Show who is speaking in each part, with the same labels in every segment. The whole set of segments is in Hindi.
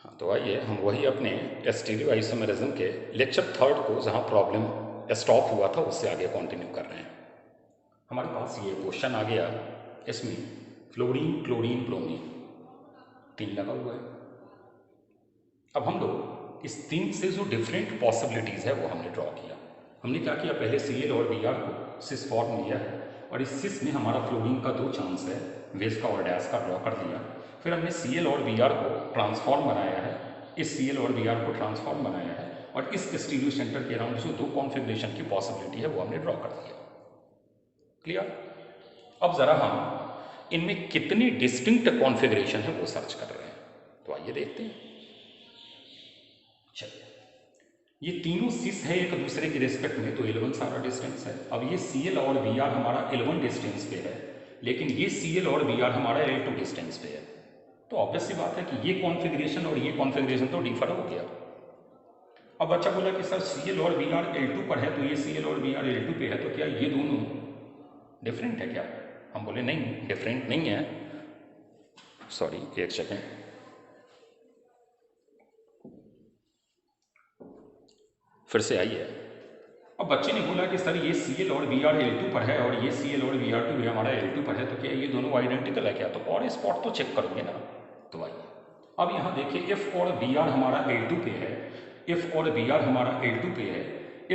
Speaker 1: हाँ, तो आइए हम वही अपने स्टीरियो आइसोमेरिज्म के लेक्चर थर्ड को जहाँ प्रॉब्लम स्टॉप हुआ था उससे आगे कंटिन्यू कर रहे हैं। हमारे पास ये क्वेश्चन आ गया, इसमें फ्लोरीन क्लोरीन ब्रोमीन तीन लगा हुआ है। अब हम लोग इस तीन से जो डिफरेंट पॉसिबिलिटीज़ है वो हमने ड्रॉ किया। हमने क्या किया, पहले Cl और Br को सिस फॉर्म लिया है और इस सिस में हमारा फ्लोरीन का 2 चांस है, वेज का और डैश का ड्रॉ कर दिया। फिर हमने Cl और Br को ट्रांसफॉर्म बनाया है, इस Cl और Br को ट्रांसफॉर्म बनाया है और इस स्टीरियो सेंटर के अराउंड जो 2 कॉन्फ़िगरेशन की पॉसिबिलिटी है वो हमने ड्रॉ कर दिया। क्लियर? अब ज़रा हम इनमें कितनी डिस्टिंक्ट कॉन्फ़िगरेशन है वो सर्च कर रहे हैं, तो आइए देखते हैं। चलिए, ये तीनों सिस है एक दूसरे की रिस्पेक्ट में, तो L1 सारा डिस्टेंस है। अब ये Cl और Br हमारा L1 डिस्टेंस पे है, लेकिन ये Cl और Br हमारा L2 डिस्टेंस पे है। तो ऑब्वियस सी बात है कि ये कॉन्फ़िगरेशन और ये कॉन्फ़िगरेशन तो डिफर हो गया। अब बच्चा बोला कि सर Cl और Br L2 पर है, तो ये Cl और Br L2 पे है, तो क्या ये दोनों डिफरेंट है क्या? हम बोले नहीं, डिफरेंट नहीं है। सॉरी, एक सेकेंड। फिर से आइए। अब बच्चे ने बोला कि सर ये Cl और Br L2 पर है और ये Cl और Br2 भी हमारा L2 पर है, तो क्या ये दोनों आइडेंटिकल है क्या? तो और स्पॉट तो चेक करोगे ना। तो आइए अब यहाँ देखिए, F और Br हमारा L2 पे है, F और Br हमारा L2 पे है,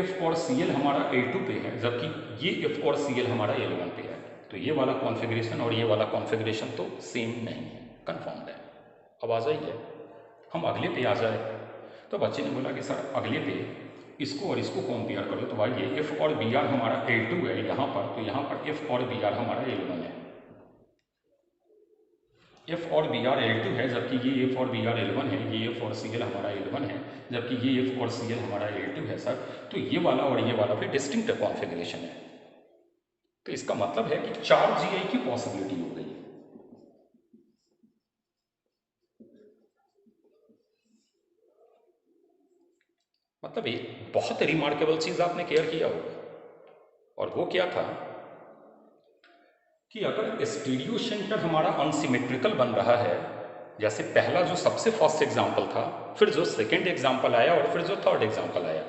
Speaker 1: F और Cl हमारा L2 पे है, जबकि ये F और Cl हमारा L1 पे है। तो ये वाला कॉन्फ़िगरेशन और ये वाला कॉन्फ़िगरेशन तो सेम नहीं है, कन्फर्म्ड है। अब आ जाइए, हम अगले पे आ जाए। तो बच्चे ने बोला कि सर अगले पे इसको और इसको कंपेयर करो, तो भाई ये F और Br हमारा L2 है यहाँ पर, तो यहाँ पर F और Br हमारा L1 है। F और Br L2 है, जबकि ये F और Br L1 है। ये F और Cl हमारा L1 है, जबकि ये F और Cl हमारा L2 है सर। तो ये वाला और ये वाला भी डिस्टिंक्ट कॉन्फ़िगरेशन है। तो इसका मतलब है कि 4 GI की पॉसिबिलिटी हो गई। मतलब एक बहुत रिमार्केबल चीज़ आपने केयर किया होगा, और वो क्या था कि अगर स्टीरियो सेंटर हमारा अनसिमेट्रिकल बन रहा है, जैसे पहला जो सबसे फर्स्ट एग्जांपल था, फिर जो सेकंड एग्जांपल आया और फिर जो थर्ड एग्जांपल आया,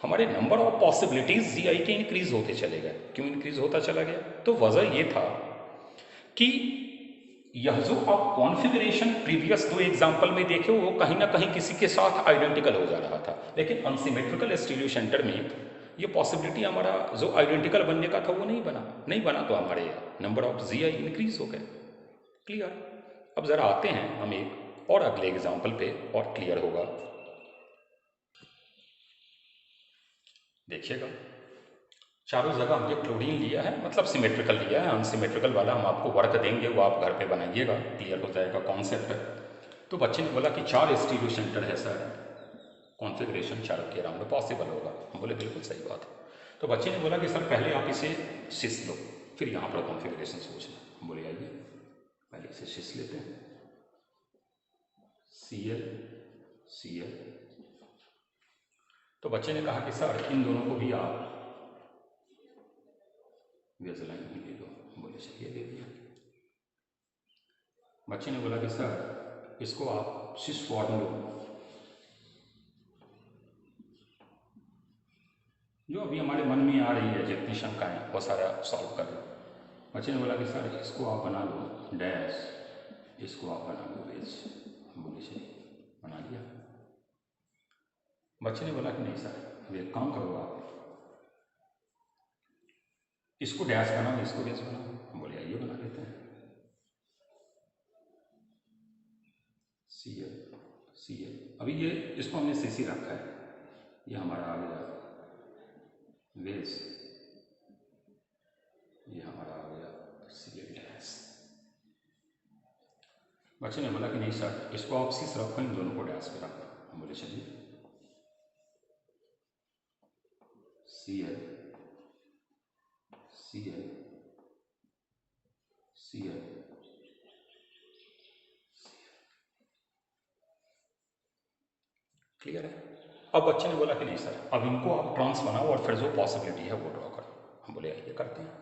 Speaker 1: हमारे नंबर ऑफ पॉसिबिलिटीज जीआई के इंक्रीज होते चले गए। क्यों इंक्रीज होता चला गया? तो वजह ये था कि यह जो आप कॉन्फ़िगरेशन प्रीवियस 2 एग्जांपल में देखे वो कहीं ना कहीं किसी के साथ आइडेंटिकल हो जा रहा था, लेकिन अनसिमेट्रिकल स्टीरियो सेंटर में ये पॉसिबिलिटी हमारा जो आइडेंटिकल बनने का था वो नहीं बना, तो हमारे नंबर ऑफ जीआई इंक्रीज हो गए। क्लियर? अब ज़रा आते हैं हम एक और अगले एग्जाम्पल पे और क्लियर होगा। देखिएगा, चारों जगह हमने क्लोरीन लिया है, मतलब सिमेट्रिकल लिया है। अनसिमेट्रिकल वाला हम आपको वर्क देंगे, वो आप घर पे बनाइएगा, क्लियर हो जाएगा कॉन्सेप्ट। तो बच्चे ने बोला कि 4 स्टीरियो सेंटर है सर, कॉन्फ़िगरेशन 4 के अराउंड पॉसिबल होगा। हम बोले बिल्कुल सही बात है। तो बच्चे ने बोला कि सर पहले आप इसे सिस लो, फिर यहाँ पर कॉन्फ़िगरेशन सोचना। हम बोले आइए पहले इसे सिस लेते हैं। Cl Cl। तो बच्चे ने कहा कि सर इन दोनों को भी आप वेजलाइन में ले लो। बोले चलिए ले लिया। बच्चे ने बोला कि सर इसको आप सिस फॉर्म लो, जो अभी हमारे मन में आ रही है, जितनी शंकाएं वो सारा सॉल्व कर लो। बच्चे ने बोला कि सर इसको आप बना लो डैश, इसको आप बना लो वेज। बोले चलिए बना लिया। बच्चे ने बोला कि नहीं सर, अब एक काम करो, आप इसको डैश बनाओ, इसको वेज बनाओ। बोले आइए बना लेते हैं। Cl Cl, अभी ये इसको हमने सीसी रखा है, ये हमारा आ गया वेज, ये हमारा आ गया Cl डैश। बच्चे ने बोला कि नहीं सर इसको आप सिस रखो, इन दोनों को डैश पे रखो। हम बोले चलिए Cl Cl Cl। क्लियर है? अब बच्चे ने बोला कि नहीं सर अब इनको आप ट्रांस बनाओ और फिर जो पॉसिबिलिटी है वो ड्रॉ करो। हम बोले ये करते हैं।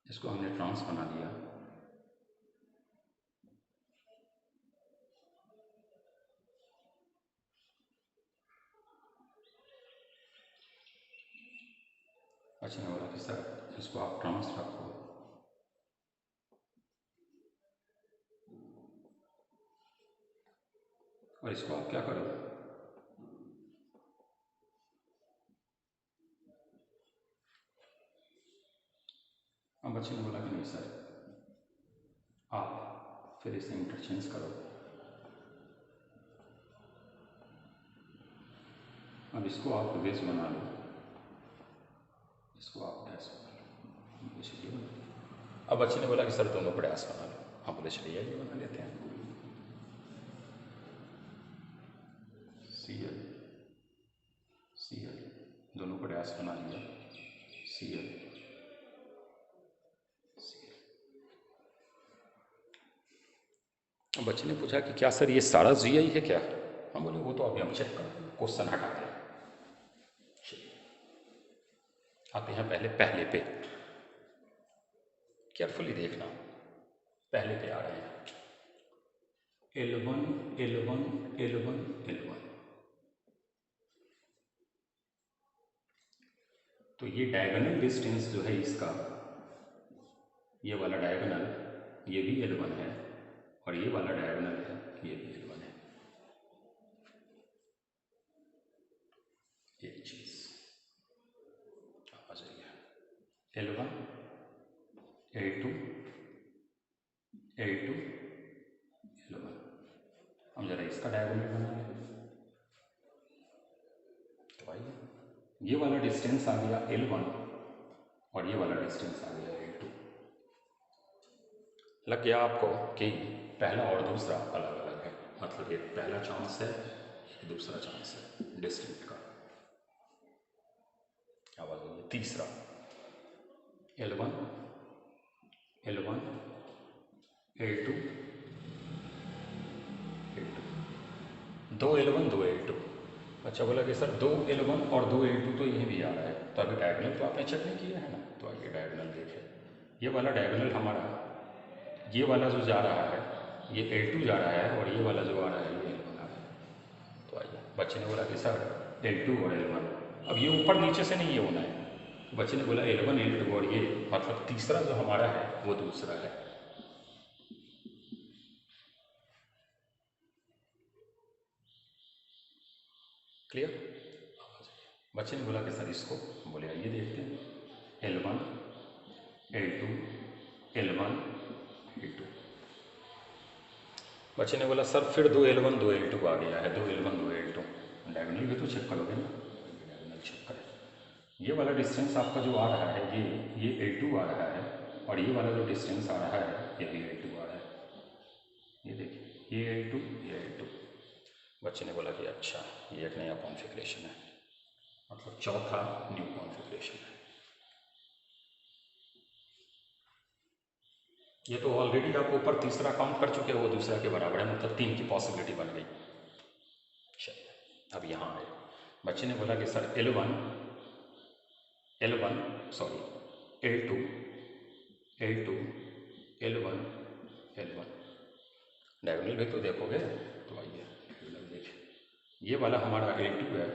Speaker 1: इसको हमने ट्रांस बना लिया, बच्चे ने बोला कि सर इसको आप ट्रांस रखो, और इसको आप क्या करो, अब बच्चे ने बोला कि नहीं सर, आप फिर इसे इंटरचेंज करो। अब इसको आप बेस बना लो, इसको आप डैश बना लो, चलिए बना लो। अब बच्चे ने बोला कि सर दोनों को डैश बना लो। हाँ बोले चलिए ये बना लेते हैं। CL CL दोनों को डैश बना लिया, CL CL। अब बच्चे ने पूछा कि क्या सर ये सारा GI है क्या? हम बोले वो तो अभी हम चेक कर क्वेश्चन हटा दें। आते हैं पहले पे, केयरफुली देखना, पहले पे आ रहे हैं L1 L1 L1 L1। तो ये डायगोनल डिस्टेंस जो है इसका, ये वाला डायगोनल ये भी L1 है, और ये वाला डायगोनल है ये भी L1 है। एक चीज आ जाइए, L1 L2 L2 L1। हम जरा इसका डायगोनल बना लें। तो आइए, ये वाला डिस्टेंस आ गया L1 और ये वाला डिस्टेंस आ गया L2। लग गया आपको कि पहला और दूसरा अलग अलग है, मतलब एक पहला चांस है, एक दूसरा चांस है डिस्टेंट का। अब आ जाइए तीसरा, L1 L1 L2 L2, दो L1 दो L2। अच्छा बोला कि सर दो L1 और दो L2 तो यहीं भी आ रहा है, तो अभी डायगोनल तो आपने चेक नहीं किया है ना। तो आइए डायगोनल देखिए, ये वाला डायगोनल हमारा, ये वाला जो जा रहा है ये L2 जा रहा है, और ये वाला जो आ रहा है ये L1 आ रहा है। तो आइए, बच्चे ने बोला कि सर L2 और L1, अब ये ऊपर नीचे से नहीं ये होना है। बच्चे ने बोला L1 L2 और ये, मतलब तीसरा जो हमारा है वो दूसरा है। क्लियर? बच्चे ने बोला कि सर इसको, बोले आइए देखते हैं, L1 L2 L1 L2। बच्चे ने बोला सर फिर दो L1 दो L2 आ गया है, दो L1 दो L2। डायगोनल भी तो चेक करोगे ना, डायगोनल चेक करें। ये वाला डिस्टेंस आपका जो आ रहा है ये L2 आ रहा है, और ये वाला जो डिस्टेंस आ रहा है ये भी L2 आ रहा है। ये देखिए ये L2 ये L2। बच्चे ने बोला कि अच्छा ये एक नया कॉन्फ़िगरेशन है, मतलब चौथा न्यू कॉन्फ़िगरेशन है। ये तो ऑलरेडी आप ऊपर तीसरा काउंट कर चुके हो, वो दूसरा के बराबर है, मतलब 3 की पॉसिबिलिटी बन गई। चलिए अब यहाँ आए, बच्चे ने बोला कि sir L1 sorry L2 L1 L1। Diagonal भी तो देखोगे, तो आइए डायगोनल देखिए, ये वाला हमारा L2 है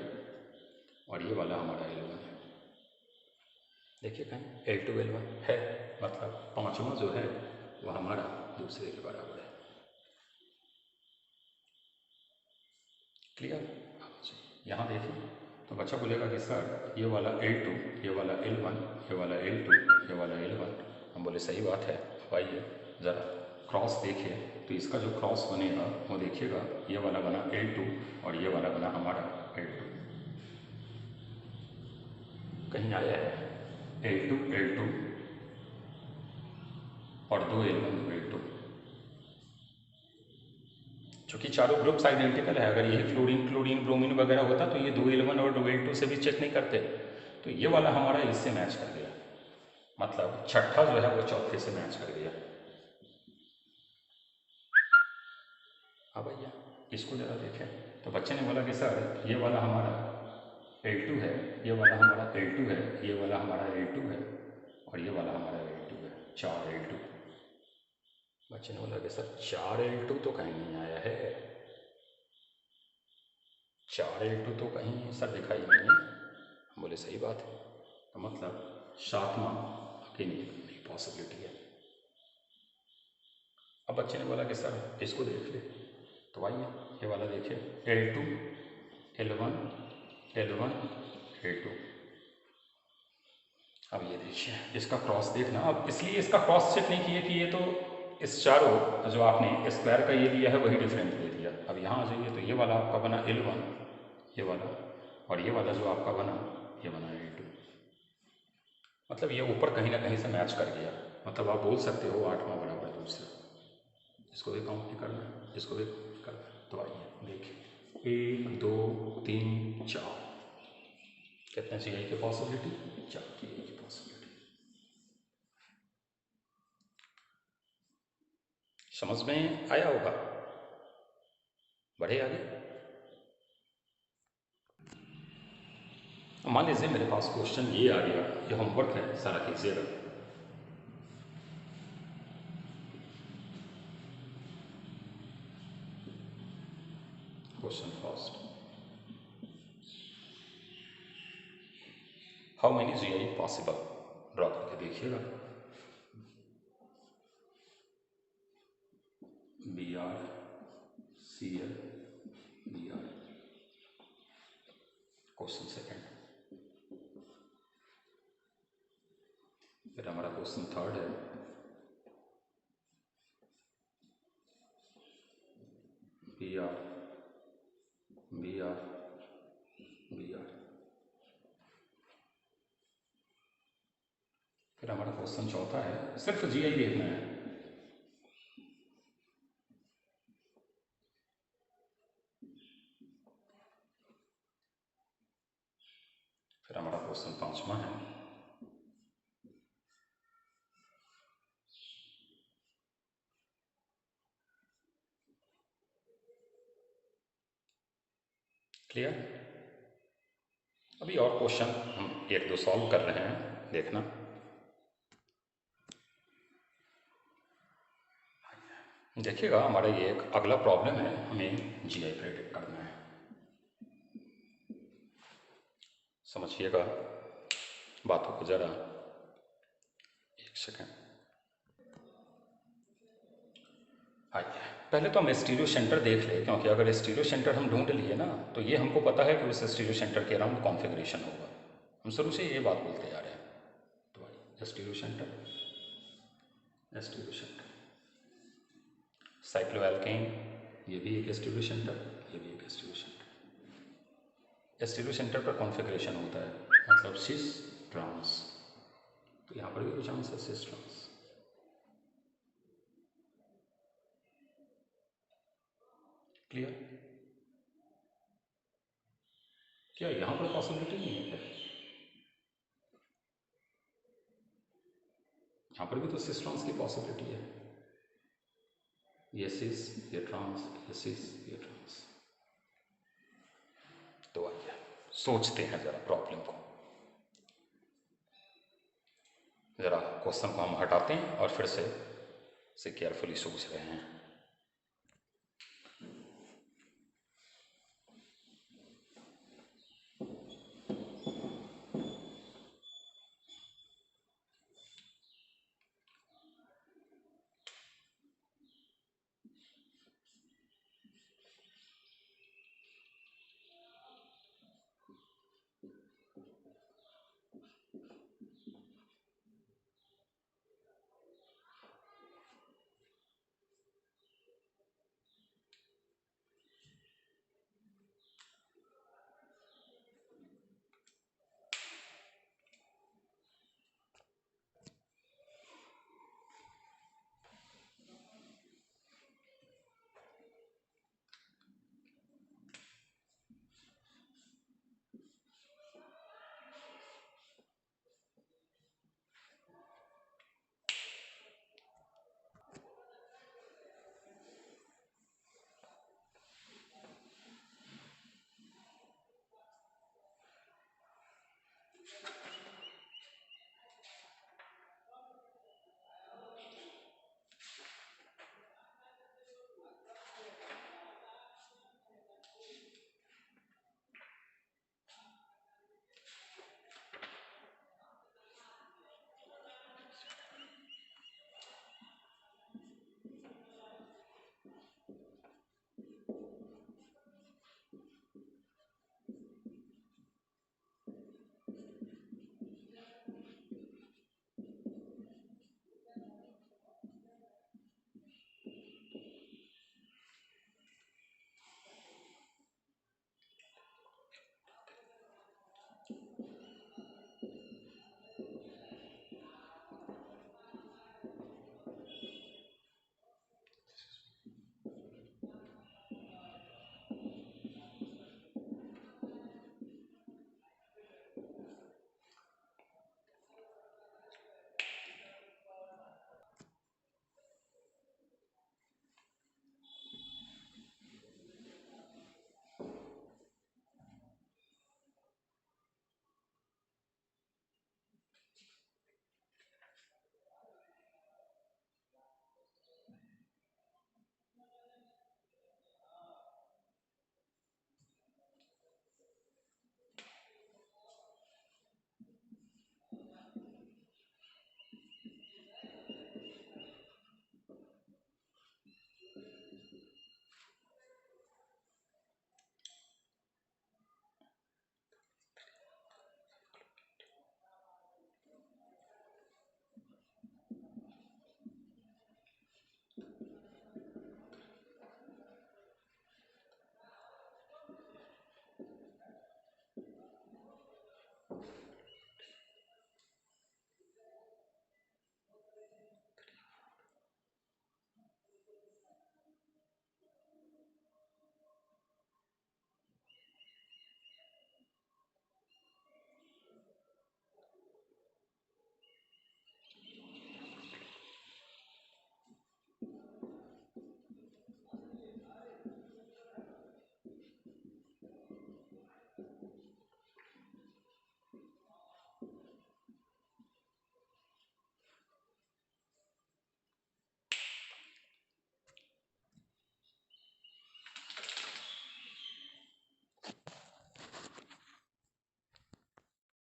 Speaker 1: और ये वाला हमारा L1 है। देखिए कहीं L2 L1 है, मतलब पांचवा जो है वो हमारा दूसरे के बराबर है। क्लियर? यहाँ देखिए, तो बच्चा बोलेगा कि सर ये वाला L2 ये वाला L1 ये वाला L2 ये वाला L1। हम बोले सही बात है। अब आइए ज़रा क्रॉस देखिए, तो इसका जो क्रॉस बनेगा वो देखिएगा, ये वाला बना L2 और ये वाला बना हमारा L2। कहीं आया है L2 L2 और दो L1 दो L2। चूँकि चारों ग्रुप्स आइडेंटिकल है, अगर यही फ्लोरीन क्लोरीन ब्रोमीन वगैरह होता तो ये दो L1 और दो L2 से भी चेक नहीं करते। तो ये वाला हमारा इससे मैच कर गया, मतलब छठा जो है वो चौथे से मैच कर गया। अब भैया इसको जरा देखें, तो बच्चे ने बोला कि सर ये वाला हमारा L2 है, ये वाला हमारा L2 है, ये वाला हमारा L2 है और ये वाला हमारा L2 है, 4 L2। बच्चे ने बोला कि सर 4 L2 तो कहीं नहीं आया है, 4 L2 तो कहीं सर दिखाई नहीं है। हम बोले सही बात है, तो मतलब सातवां कि नहीं पॉसिबिलिटी है। अब बच्चे ने बोला कि सर इसको देख ले, तो आइए ये वाला देखिए, L2 L1 L1 L2। अब ये देखिए इसका क्रॉस देखना, अब इसलिए इसका क्रॉस चेक नहीं किए कि ये तो इस चारों जो आपने स्क्वायर का ये लिया है वही डिफरेंट ले लिया। अब यहाँ आ जाइए तो ये वाला आपका बना L1 ये वाला, और ये वाला जो आपका बना ये बना L2। मतलब ये ऊपर कहीं ना कहीं से मैच कर गया, मतलब आप बोल सकते हो 8वां बराबर दूसरा। इसको भी काउंट नहीं करना है, इसको भी काउंट करना है। तो आइए देखिए 1 2 3 4 कितने CI की पॉसिबिलिटी, 4 CI की पॉसिबिलिटी। समझ में आया होगा, बढ़े आगे। मान लीजिए मेरे पास क्वेश्चन ये आ गया, ये होमवर्क है, सारा कीजिएगा। Question first, how many GI possible, draw करके देखिएगा। BR CL BR। Question second, फिर हमारा क्वेश्चन थर्ड है BR BR BR। फिर हमारा क्वेश्चन चौथा है, सिर्फ GI देखना है। फिर हमारा क्वेश्चन पांचवा है क्लियर। अभी और क्वेश्चन हम 1 2 सॉल्व कर रहे हैं, देखना। देखिएगा हमारा ये एक अगला प्रॉब्लम है, हमें GI प्रेडिक्ट करना है। समझिएगा बातों को जरा, एक सेकेंड। आइए पहले तो हम स्टीरियो सेंटर देख लें, क्योंकि अगर स्टीरियो सेंटर हम ढूंढ लिए ना तो ये हमको पता है कि उस स्टीरियो सेंटर के अराउंड कॉन्फ़िगरेशन होगा। हम शुरू से ये बात बोलते जा रहे हैं। तो आइए स्टीरियो सेंटर, साइक्लोएल्केन, ये भी एक स्टीरियो सेंटर, ये भी एक स्टीरियो सेंटर। स्टीरियो सेंटर पर कॉन्फ़िगरेशन होता है, मतलब सिस ट्रांस, तो यहाँ पर भी कुछ आंसर सिस ट्रांस। क्लियर। क्या यहाँ पर पॉसिबिलिटी नहीं है क्या? यहाँ पर भी तो सिस ट्रांस की पॉसिबिलिटी है, ये सिस ये ट्रांस, ये सिस ये ट्रांस। तो आइए सोचते हैं जरा प्रॉब्लम को, जरा क्वेश्चन को हम हटाते हैं और फिर से केयरफुली सोच रहे हैं।